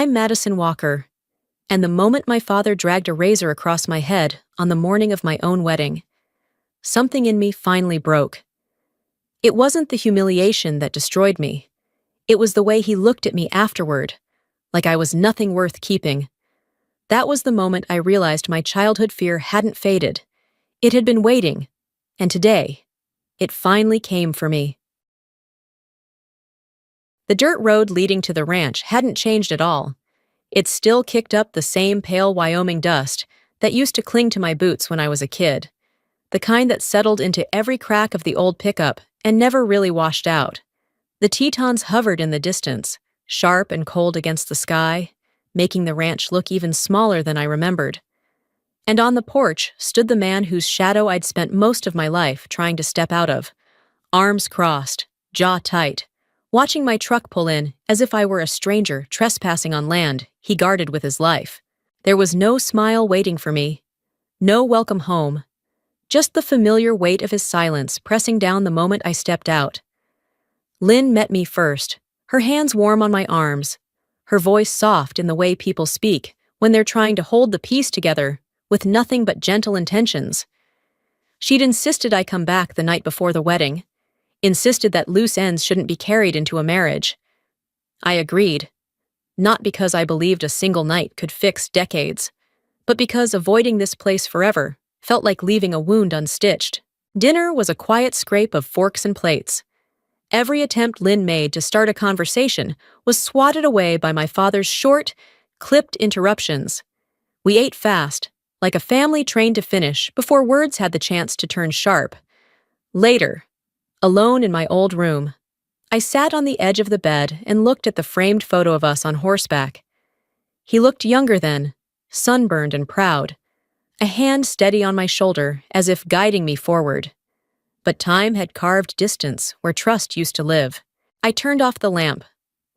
I'm Madison Walker, and the moment my father dragged a razor across my head on the morning of my own wedding, something in me finally broke. It wasn't the humiliation that destroyed me. It was the way he looked at me afterward, like I was nothing worth keeping. That was the moment I realized my childhood fear hadn't faded. It had been waiting, and today, it finally came for me. The dirt road leading to the ranch hadn't changed at all. It still kicked up the same pale Wyoming dust that used to cling to my boots when I was a kid, the kind that settled into every crack of the old pickup and never really washed out. The Tetons hovered in the distance, sharp and cold against the sky, making the ranch look even smaller than I remembered. And on the porch stood the man whose shadow I'd spent most of my life trying to step out of, arms crossed, jaw tight, watching my truck pull in as if I were a stranger trespassing on land he guarded with his life. There was no smile waiting for me, no welcome home, just the familiar weight of his silence pressing down the moment I stepped out. Lynn met me first, her hands warm on my arms, her voice soft in the way people speak when they're trying to hold the peace together with nothing but gentle intentions. She'd insisted I come back the night before the wedding, insisted that loose ends shouldn't be carried into a marriage. I agreed, not because I believed a single night could fix decades, but because avoiding this place forever felt like leaving a wound unstitched. Dinner was a quiet scrape of forks and plates. Every attempt Lynn made to start a conversation was swatted away by my father's short, clipped interruptions. We ate fast, like a family trained to finish before words had the chance to turn sharp. Later, alone in my old room, I sat on the edge of the bed and looked at the framed photo of us on horseback. He looked younger then, sunburned and proud, a hand steady on my shoulder as if guiding me forward. But time had carved distance where trust used to live. I turned off the lamp,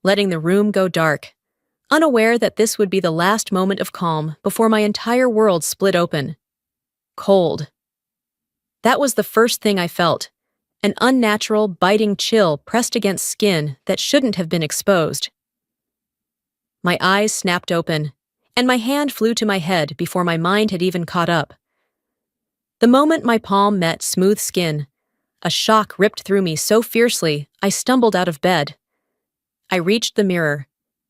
letting the room go dark, unaware that this would be the last moment of calm before my entire world split open. Cold. That was the first thing I felt, an unnatural, biting chill pressed against skin that shouldn't have been exposed. My eyes snapped open, and my hand flew to my head before my mind had even caught up. The moment my palm met smooth skin, a shock ripped through me so fiercely I stumbled out of bed. I reached the mirror,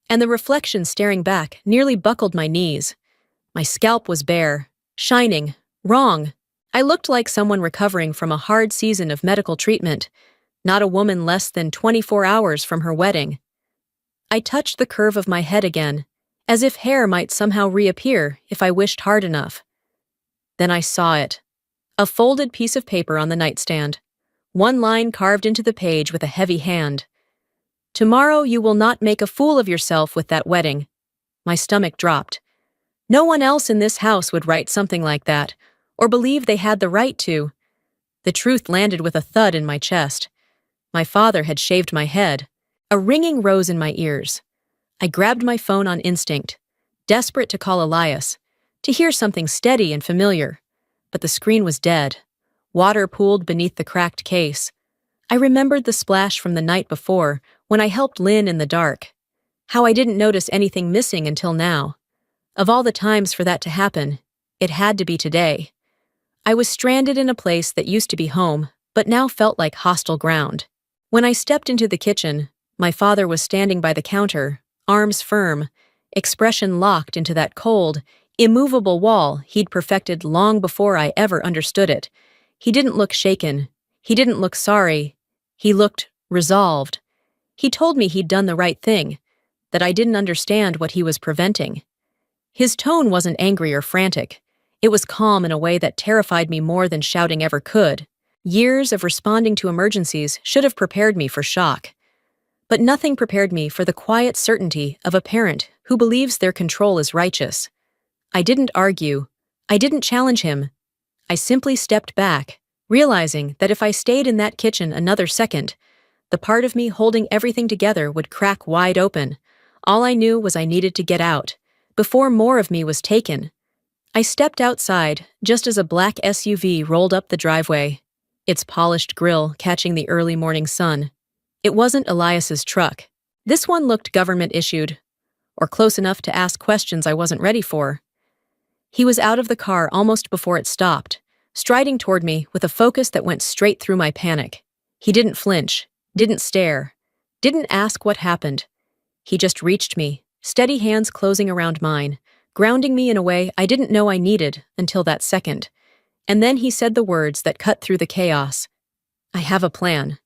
and the reflection staring back nearly buckled my knees. My scalp was bare, shining, wrong. I looked like someone recovering from a hard season of medical treatment, not a woman less than 24 hours from her wedding. I touched the curve of my head again, as if hair might somehow reappear if I wished hard enough. Then I saw it. A folded piece of paper on the nightstand, one line carved into the page with a heavy hand. "Tomorrow you will not make a fool of yourself with that wedding." My stomach dropped. No one else in this house would write something like that, or believe they had the right to. The truth landed with a thud in my chest. My father had shaved my head. A ringing rose in my ears. I grabbed my phone on instinct, desperate to call Elias, to hear something steady and familiar. But the screen was dead. Water pooled beneath the cracked case. I remembered the splash from the night before when I helped Lynn in the dark. How I didn't notice anything missing until now. Of all the times for that to happen, it had to be today. I was stranded in a place that used to be home, but now felt like hostile ground. When I stepped into the kitchen, my father was standing by the counter, arms firm, expression locked into that cold, immovable wall he'd perfected long before I ever understood it. He didn't look shaken. He didn't look sorry. He looked resolved. He told me he'd done the right thing, that I didn't understand what he was preventing. His tone wasn't angry or frantic. It was calm in a way that terrified me more than shouting ever could. Years of responding to emergencies should have prepared me for shock. But nothing prepared me for the quiet certainty of a parent who believes their control is righteous. I didn't argue. I didn't challenge him. I simply stepped back, realizing that if I stayed in that kitchen another second, the part of me holding everything together would crack wide open. All I knew was I needed to get out, before more of me was taken. I stepped outside just as a black SUV rolled up the driveway, its polished grille catching the early morning sun. It wasn't Elias's truck. This one looked government-issued. or close enough to ask questions I wasn't ready for. He was out of the car almost before it stopped, striding toward me with a focus that went straight through my panic. He didn't flinch, didn't stare, didn't ask what happened. He just reached me, steady hands closing around mine, grounding me in a way I didn't know I needed until that second. And then he said the words that cut through the chaos. "I have a plan."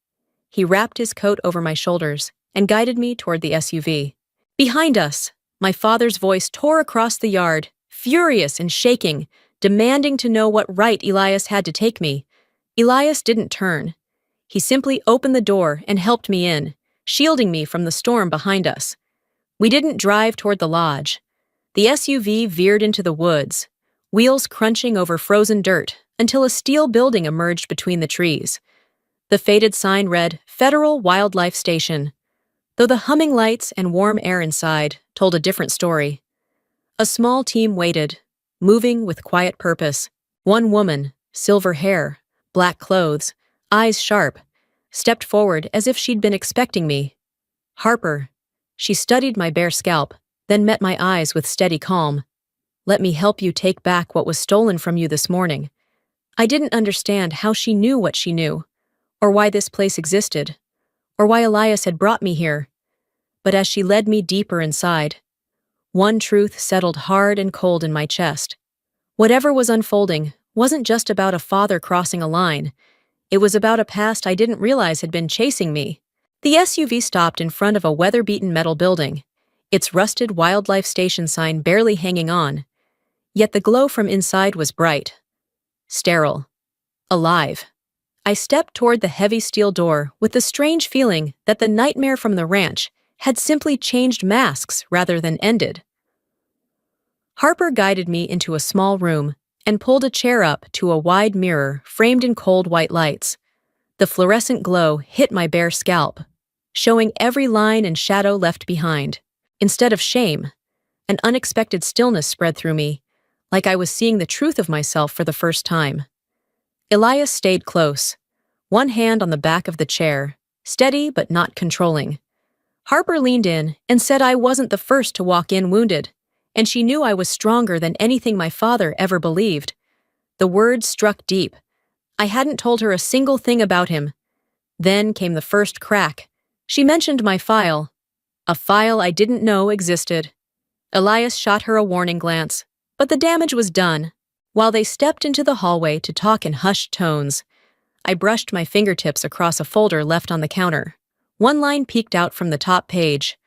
He wrapped his coat over my shoulders and guided me toward the SUV. Behind us, my father's voice tore across the yard, furious and shaking, demanding to know what right Elias had to take me. Elias didn't turn. He simply opened the door and helped me in, shielding me from the storm behind us. We didn't drive toward the lodge. The SUV veered into the woods, wheels crunching over frozen dirt until a steel building emerged between the trees. The faded sign read Federal Wildlife Station, though the humming lights and warm air inside told a different story. A small team waited, moving with quiet purpose. One woman, silver hair, black clothes, eyes sharp, stepped forward as if she'd been expecting me. Harper. She studied my bare scalp, then met my eyes with steady calm. "Let me help you take back what was stolen from you this morning." I didn't understand how she knew what she knew, or why this place existed, or why Elias had brought me here. But as she led me deeper inside, one truth settled hard and cold in my chest. Whatever was unfolding wasn't just about a father crossing a line. It was about a past I didn't realize had been chasing me. The SUV stopped in front of a weather-beaten metal building, its rusted wildlife station sign barely hanging on. Yet the glow from inside was bright, sterile, alive. I stepped toward the heavy steel door with the strange feeling that the nightmare from the ranch had simply changed masks rather than ended. Harper guided me into a small room and pulled a chair up to a wide mirror framed in cold white lights. The fluorescent glow hit my bare scalp, showing every line and shadow left behind. Instead of shame, an unexpected stillness spread through me, like I was seeing the truth of myself for the first time. Elias stayed close, one hand on the back of the chair, steady but not controlling. Harper leaned in and said I wasn't the first to walk in wounded, and she knew I was stronger than anything my father ever believed. The words struck deep. I hadn't told her a single thing about him. Then came the first crack. She mentioned my file, a file I didn't know existed. Elias shot her a warning glance, but the damage was done. While they stepped into the hallway to talk in hushed tones, I brushed my fingertips across a folder left on the counter. One line peeked out from the top page.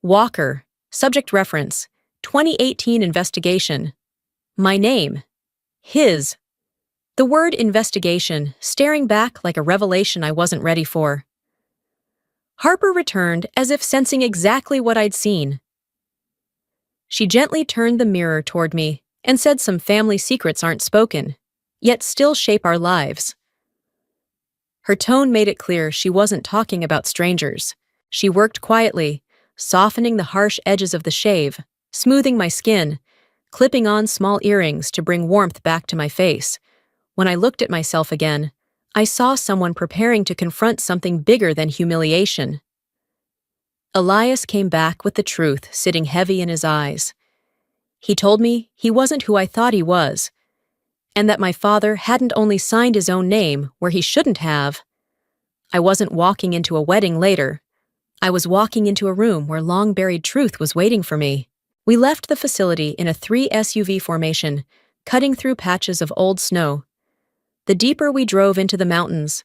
Walker, subject reference, 2018 investigation. My name. His. The word investigation staring back like a revelation I wasn't ready for. Harper returned as if sensing exactly what I'd seen. She gently turned the mirror toward me and said some family secrets aren't spoken, yet still shape our lives. Her tone made it clear she wasn't talking about strangers. She worked quietly, softening the harsh edges of the shave, smoothing my skin, clipping on small earrings to bring warmth back to my face. When I looked at myself again, I saw someone preparing to confront something bigger than humiliation. Elias came back with the truth sitting heavy in his eyes. He told me he wasn't who I thought he was, and that my father hadn't only signed his own name where he shouldn't have. I wasn't walking into a wedding later. I was walking into a room where long-buried truth was waiting for me. We left the facility in a 3 SUV formation, cutting through patches of old snow. The deeper we drove into the mountains,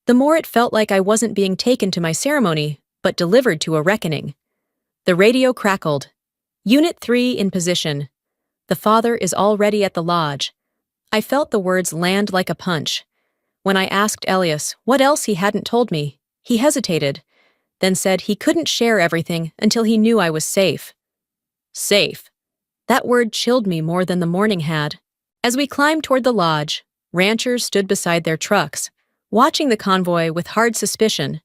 the more it felt like I wasn't being taken to my ceremony, but delivered to a reckoning. The radio crackled. Unit 3 in position. The father is already at the lodge. I felt the words land like a punch. When I asked Elias what else he hadn't told me, he hesitated, then said he couldn't share everything until he knew I was safe. Safe. That word chilled me more than the morning had. As we climbed toward the lodge, ranchers stood beside their trucks, watching the convoy with hard suspicion.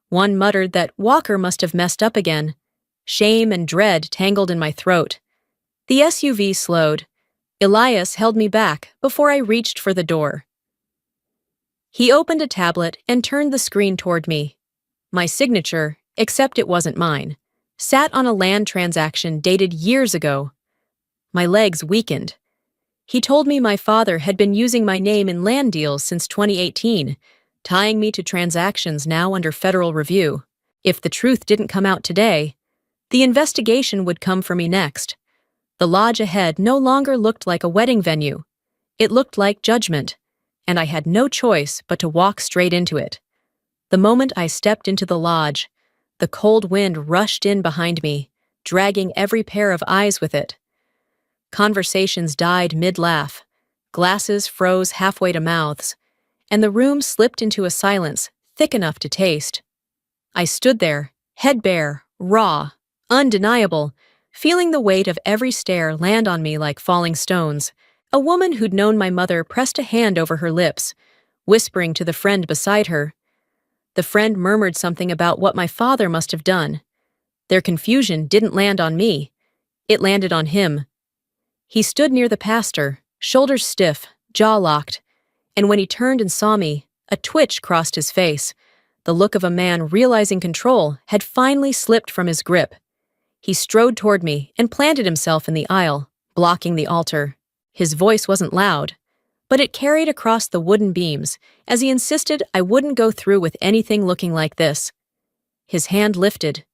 One muttered that Walker must have messed up again. Shame and dread tangled in my throat. The SUV slowed. Elias held me back before I reached for the door. He opened a tablet and turned the screen toward me. My signature, except it wasn't mine, sat on a land transaction dated years ago. My legs weakened. He told me my father had been using my name in land deals since 2018, tying me to transactions now under federal review. If the truth didn't come out today, the investigation would come for me next. The lodge ahead no longer looked like a wedding venue. It looked like judgment, and I had no choice but to walk straight into it. The moment I stepped into the lodge, the cold wind rushed in behind me, dragging every pair of eyes with it. Conversations died mid-laugh, glasses froze halfway to mouths, and the room slipped into a silence thick enough to taste. I stood there, head bare, raw, undeniable, feeling the weight of every stare land on me like falling stones. A woman who'd known my mother pressed a hand over her lips, whispering to the friend beside her. The friend murmured something about what my father must have done. Their confusion didn't land on me. It landed on him. He stood near the pastor, shoulders stiff, jaw locked, and when he turned and saw me, a twitch crossed his face, the look of a man realizing control had finally slipped from his grip. He strode toward me and planted himself in the aisle, blocking the altar. His voice wasn't loud, but it carried across the wooden beams as he insisted I wouldn't go through with anything looking like this. His hand lifted,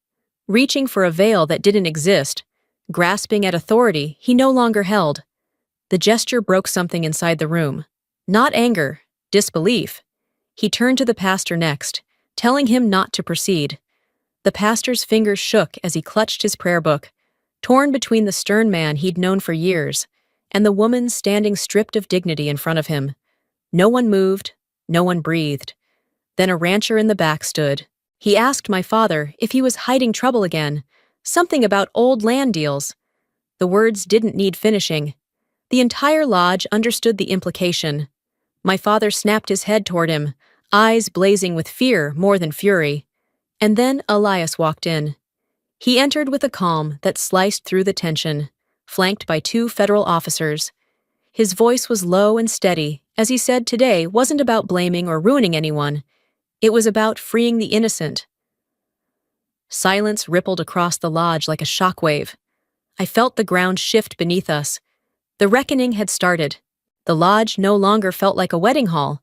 reaching for a veil that didn't exist, grasping at authority he no longer held. The gesture broke something inside the room. Not anger, disbelief. He turned to the pastor next, telling him not to proceed. The pastor's fingers shook as he clutched his prayer book, torn between the stern man he'd known for years and the woman standing stripped of dignity in front of him. No one moved, no one breathed. Then a rancher in the back stood. He asked my father if he was hiding trouble again, something about old land deals. The words didn't need finishing. The entire lodge understood the implication. My father snapped his head toward him, eyes blazing with fear more than fury. And then Elias walked in. He entered with a calm that sliced through the tension, flanked by 2 federal officers. His voice was low and steady, as he said today wasn't about blaming or ruining anyone. It was about freeing the innocent. Silence rippled across the lodge like a shockwave. I felt the ground shift beneath us. The reckoning had started. The lodge no longer felt like a wedding hall.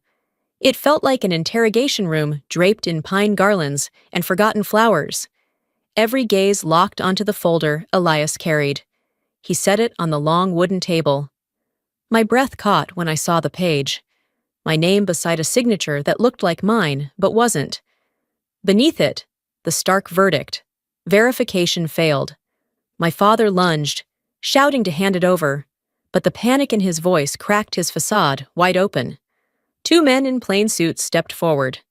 It felt like an interrogation room draped in pine garlands and forgotten flowers. Every gaze locked onto the folder Elias carried. He set it on the long wooden table. My breath caught when I saw the page. My name beside a signature that looked like mine, but wasn't. Beneath it, the stark verdict. Verification failed. My father lunged, shouting to hand it over, but the panic in his voice cracked his facade wide open. 2 men in plain suits stepped forward.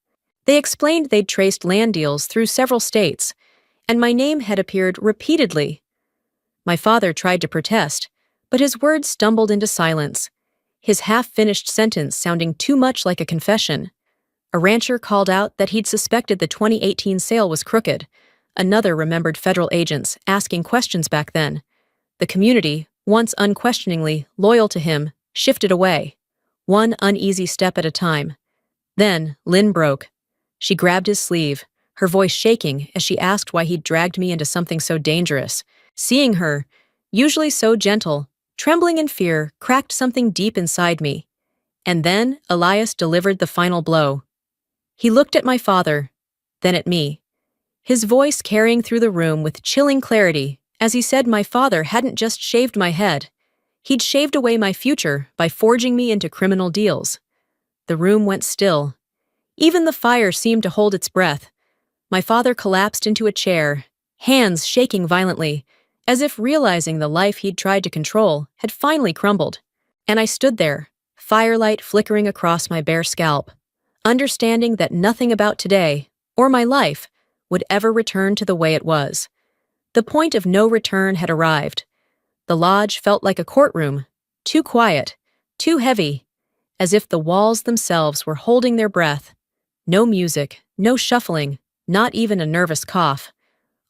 They explained they'd traced land deals through several states, and my name had appeared repeatedly. My father tried to protest, but his words stumbled into silence, his half-finished sentence sounding too much like a confession. A rancher called out that he'd suspected the 2018 sale was crooked. Another remembered federal agents asking questions back then. The community, once unquestioningly loyal to him, shifted away, one uneasy step at a time. Then Lynn broke. She grabbed his sleeve, her voice shaking as she asked why he'd dragged me into something so dangerous. Seeing her, usually so gentle, trembling in fear, cracked something deep inside me. And then Elias delivered the final blow. He looked at my father, then at me, his voice carrying through the room with chilling clarity as he said my father hadn't just shaved my head. He'd shaved away my future by forging me into criminal deals. The room went still. Even the fire seemed to hold its breath. My father collapsed into a chair, hands shaking violently, as if realizing the life he'd tried to control had finally crumbled. And I stood there, firelight flickering across my bare scalp, understanding that nothing about today, or my life, would ever return to the way it was. The point of no return had arrived. The lodge felt like a courtroom, too quiet, too heavy, as if the walls themselves were holding their breath. No music, no shuffling, not even a nervous cough.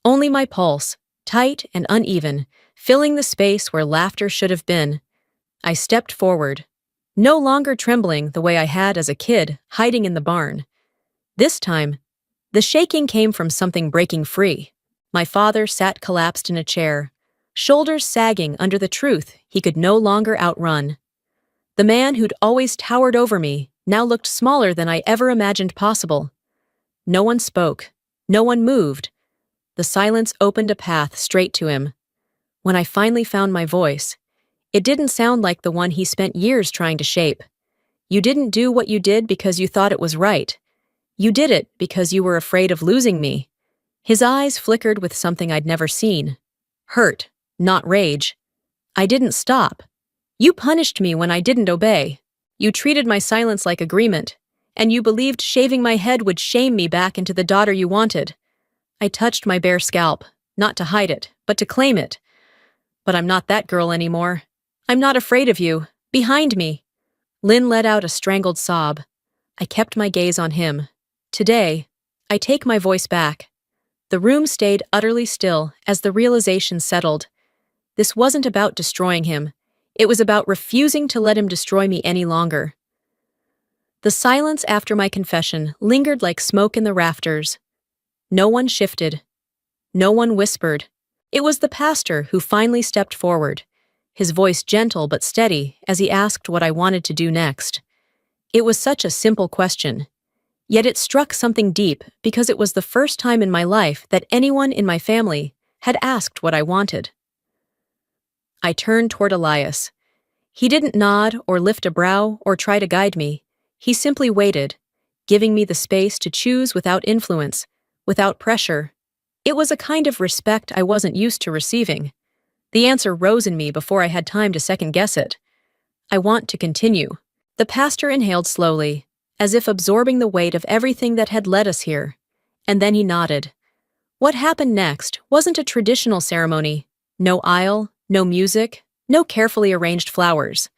Only my pulse, tight and uneven, filling the space where laughter should have been. I stepped forward, no longer trembling the way I had as a kid hiding in the barn. This time, the shaking came from something breaking free. My father sat collapsed in a chair, shoulders sagging under the truth he could no longer outrun. The man who'd always towered over me now looked smaller than I ever imagined possible. No one spoke. No one moved. The silence opened a path straight to him. When I finally found my voice, it didn't sound like the one he spent years trying to shape. You didn't do what you did because you thought it was right. You did it because you were afraid of losing me. His eyes flickered with something I'd never seen. Hurt, not rage. I didn't stop. You punished me when I didn't obey. You treated my silence like agreement, and you believed shaving my head would shame me back into the daughter you wanted. I touched my bare scalp, not to hide it, but to claim it. But I'm not that girl anymore. I'm not afraid of you. Behind me. Lynn let out a strangled sob. I kept my gaze on him. Today, I take my voice back. The room stayed utterly still as the realization settled. This wasn't about destroying him. It was about refusing to let him destroy me any longer. The silence after my confession lingered like smoke in the rafters. No one shifted. No one whispered. It was the pastor who finally stepped forward, his voice gentle but steady as he asked what I wanted to do next. It was such a simple question, yet it struck something deep because it was the first time in my life that anyone in my family had asked what I wanted. I turned toward Elias. He didn't nod or lift a brow or try to guide me. He simply waited, giving me the space to choose without influence, without pressure. It was a kind of respect I wasn't used to receiving. The answer rose in me before I had time to second-guess it. I want to continue. The pastor inhaled slowly, as if absorbing the weight of everything that had led us here, and then he nodded. What happened next wasn't a traditional ceremony. No aisle, no music, no carefully arranged flowers.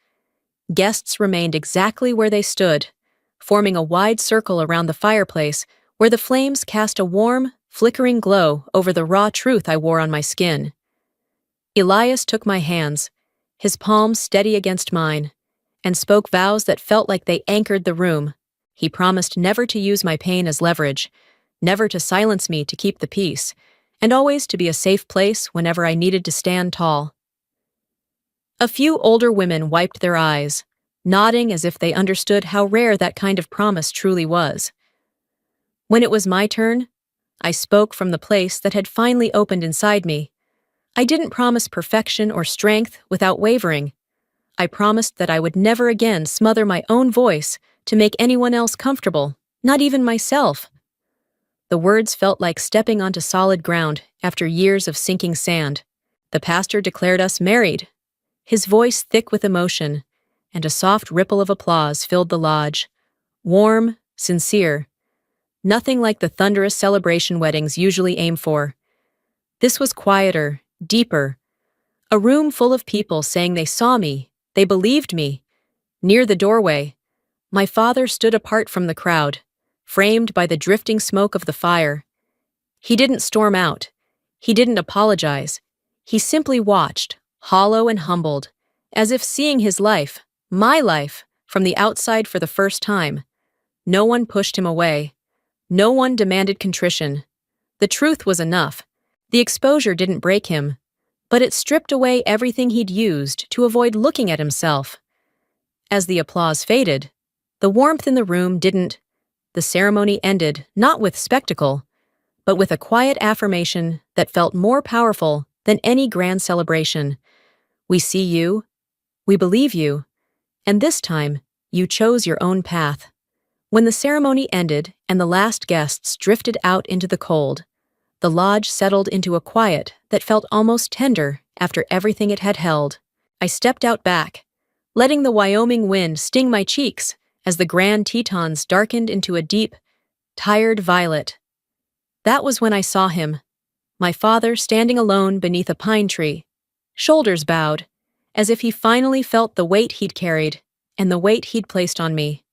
Guests remained exactly where they stood, forming a wide circle around the fireplace where the flames cast a warm, flickering glow over the raw truth I wore on my skin. Elias took my hands, his palms steady against mine, and spoke vows that felt like they anchored the room. He promised never to use my pain as leverage, never to silence me to keep the peace, and always to be a safe place whenever I needed to stand tall. A few older women wiped their eyes, nodding as if they understood how rare that kind of promise truly was. When it was my turn, I spoke from the place that had finally opened inside me. I didn't promise perfection or strength without wavering. I promised that I would never again smother my own voice to make anyone else comfortable, not even myself. The words felt like stepping onto solid ground after years of sinking sand. The pastor declared us married, his voice thick with emotion, and a soft ripple of applause filled the lodge. Warm, sincere. Nothing like the thunderous celebration weddings usually aim for. This was quieter, deeper. A room full of people saying they saw me, they believed me. Near the doorway, my father stood apart from the crowd, framed by the drifting smoke of the fire. He didn't storm out. He didn't apologize. He simply watched, hollow and humbled, as if seeing his life, my life, from the outside for the first time. No one pushed him away. No one demanded contrition. The truth was enough. The exposure didn't break him, but it stripped away everything he'd used to avoid looking at himself. As the applause faded, the warmth in the room didn't. The ceremony ended not with spectacle, but with a quiet affirmation that felt more powerful than any grand celebration. We see you, we believe you, and this time, you chose your own path. When the ceremony ended and the last guests drifted out into the cold, the lodge settled into a quiet that felt almost tender after everything it had held. I stepped out back, letting the Wyoming wind sting my cheeks as the Grand Tetons darkened into a deep, tired violet. That was when I saw him, my father standing alone beneath a pine tree, shoulders bowed, as if he finally felt the weight he'd carried and the weight he'd placed on me.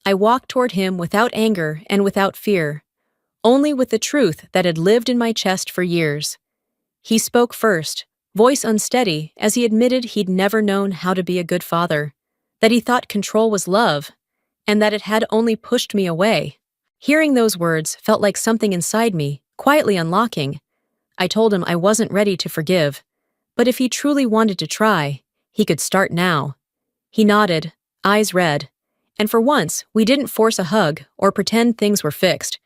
I walked toward him without anger and without fear, only with the truth that had lived in my chest for years. He spoke first, voice unsteady, as he admitted he'd never known how to be a good father, that he thought control was love, and that it had only pushed me away. Hearing those words felt like something inside me, quietly unlocking. I told him I wasn't ready to forgive, but if he truly wanted to try, he could start now. He nodded, eyes red, and for once, we didn't force a hug or pretend things were fixed.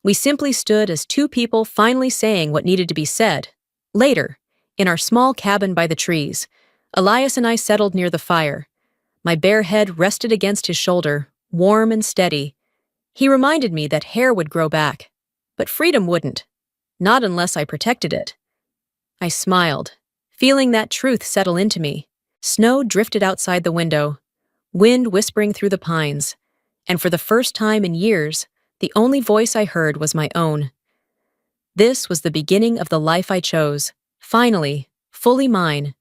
We simply stood as two people finally saying what needed to be said. Later, in our small cabin by the trees, Elias and I settled near the fire. My bare head rested against his shoulder, warm and steady. He reminded me that hair would grow back, but freedom wouldn't. Not unless I protected it. I smiled, feeling that truth settle into me. Snow drifted outside the window, wind whispering through the pines, and for the first time in years, the only voice I heard was my own. This was the beginning of the life I chose, finally, fully mine,